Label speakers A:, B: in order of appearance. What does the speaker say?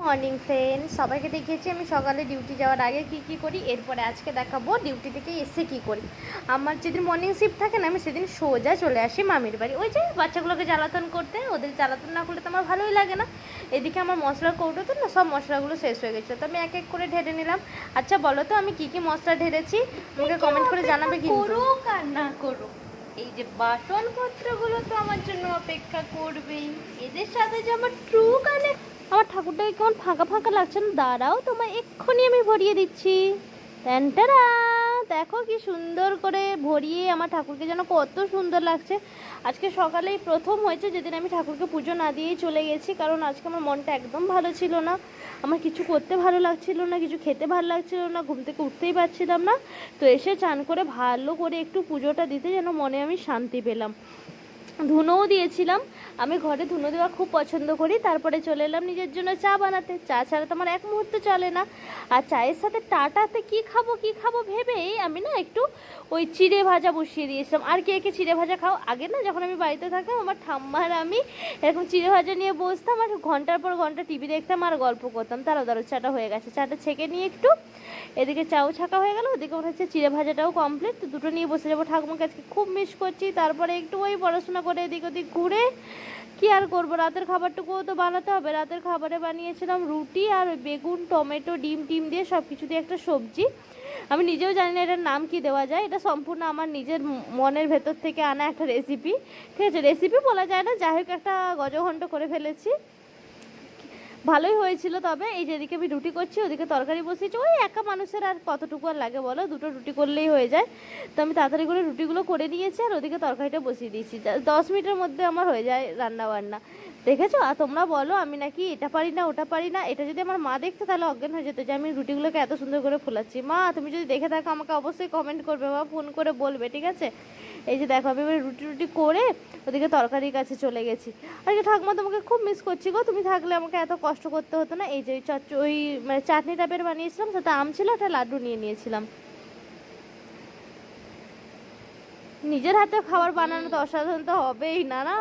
A: Morning friends, সবাইকে দেখিয়েছি আমি সকালে ডিউটি যাওয়ার আগে কি করি। এরপরে আজকে দেখাবো ডিউটি থেকে এসে কি করি। আমার যেদিন মর্নিং শিফট থাকে না, আমি সেদিন সোজা চলে আসি মামির বাড়ি। ওই যে বাচ্চাগুলোকে জ্বালাতন করতে, ওদের জ্বালাতন না করলে তো আমার ভালোই লাগে না। এদিকে আমার মশলার কৌটোতে না সব মশলাগুলো শেষ হয়ে গেছিলো, তো আমি এক এক করে ঢেলে নিলাম। আচ্ছা বলো তো আমি কি মশলা ঢেলেছি, আমাকে কমেন্ট করে জানাবে কিন্তু।
B: করুক আর না করুক, এই যে বাসনপত্রগুলো তো আমার জন্য অপেক্ষা করবেই। এদের সাথে যে আমার ট্রু কানেক্ট।
A: আমার ঠাকুরটাকে কেমন ফাঁকা ফাঁকা লাগছে না, দাঁড়াও তোমায় এক্ষুনি আমি ভরিয়ে দিচ্ছি। ট্যান্টারা, দেখো কি সুন্দর করে ভরিয়ে আমার ঠাকুরকে যেন কত সুন্দর লাগছে। আজকে সকালেই প্রথম হয়েছে যেদিন আমি ঠাকুরকে পুজো না দিয়েই চলে গেছি, কারণ আজকে আমার মনটা একদম ভালো ছিল না। আমার কিছু করতে ভালো লাগছিল না, কিছু খেতে ভালো লাগছিল না, ঘুম থেকে উঠতেই পারছিলাম না। তো এসে চান করে ভালো করে একটু পুজোটা দিতে যেন মনে আমি শান্তি পেলাম। ধুনোও দিয়েছিলাম, আমি ঘরে ধুনো দেওয়া খুব পছন্দ করি। তারপরে চলে এলাম নিজের জন্য চা বানাতে। চা ছাড়া তো আমার এক মুহূর্ত চলে না। আর চায়ের সাথে টাটাতে কি খাবো ভেবেই আমি না একটু ওই চিড়ে ভাজা বসিয়ে দিয়েছিলাম। আর কে চিড়ে ভাজা খাও? আগে না যখন আমি বাড়িতে থাকতাম, আমার ঠাম্মার আমি এরকম চিড়ে ভাজা নিয়ে বসতাম আর ঘন্টার পর ঘন্টা টিভি দেখতাম আর গল্প করতাম। দাঁড়ো চাটা হয়ে গেছে, চাটা ছেঁকে নিয়ে একটু এদিকে চাও ছাকা হয়ে গেল, ওদিকে মনে হচ্ছে চিড়ে ভাজাটাও কমপ্লিট। তো দুটো নিয়ে বসে যাবো। ঠাকুমাকে আজকে খুব মিস করছি। তারপরে একটু ওই পড়াশোনা করে এদিক ওদিক ঘুরে কি আর করবো, রাতের খাবারটুকুও তো বানাতে হবে। রাতের খাবারে বানিয়েছিলাম রুটি আর ওই বেগুন টমেটো ডিম দিয়ে সব কিছু দিয়ে একটা সবজি। আমি নিজেও জানি না এটার নাম কি দেওয়া যায়, এটা সম্পূর্ণ আমার নিজের মনের ভেতর থেকে আনা একটা রেসিপি। ঠিক আছে, রেসিপি বলা যায় না, যাই হোক একটা গজঘণ্ট করে ফেলেছি। ভালোই হয়েছিল। তবে এই যেদিকে আমি রুটি করছি ওদিকে তরকারি বসিয়েছি। ওই একা মানুষের আর কতটুকু আর লাগে বলো, দুটো রুটি করলেই হয়ে যায়। তো আমি তাড়াতাড়ি করে রুটিগুলো করে নিয়েছি আর ওদিকে তরকারিটা বসিয়ে দিয়েছি। 10 মিনিটের মধ্যে আমার হয়ে যায় রান্না বান্না। দেখেছো? আর তোমরা বলো আমি নাকি এটা পারি না ওটা পারি না। এটা যদি আমার মা দেখতো তাহলে অজ্ঞান হয়ে যেত যে আমি রুটিগুলোকে এত সুন্দর করে ফোলাচ্ছি। মা তুমি যদি দেখে থাকো আমাকে অবশ্যই কমেন্ট করবে বা ফোন করে বলবে, ঠিক আছে? এই যে দেখো আমি এবার রুটি করে ওদিকে তরকারির কাছে চলে গেছি। আর কি ঠাকুমা তোমাকে খুব মিস করছি গো, তুমি থাকলে আমাকে এত কষ্ট করতে হতো না। এই যে ওই মানে চাটনি টাইপের বানিয়েছিলাম, সাথে আম ছিল, একটা লাড্ডু নিয়ে নিয়েছিলাম। নিজের হাতে খাবার বানানো তো অসাধারণ তো হবেই না না।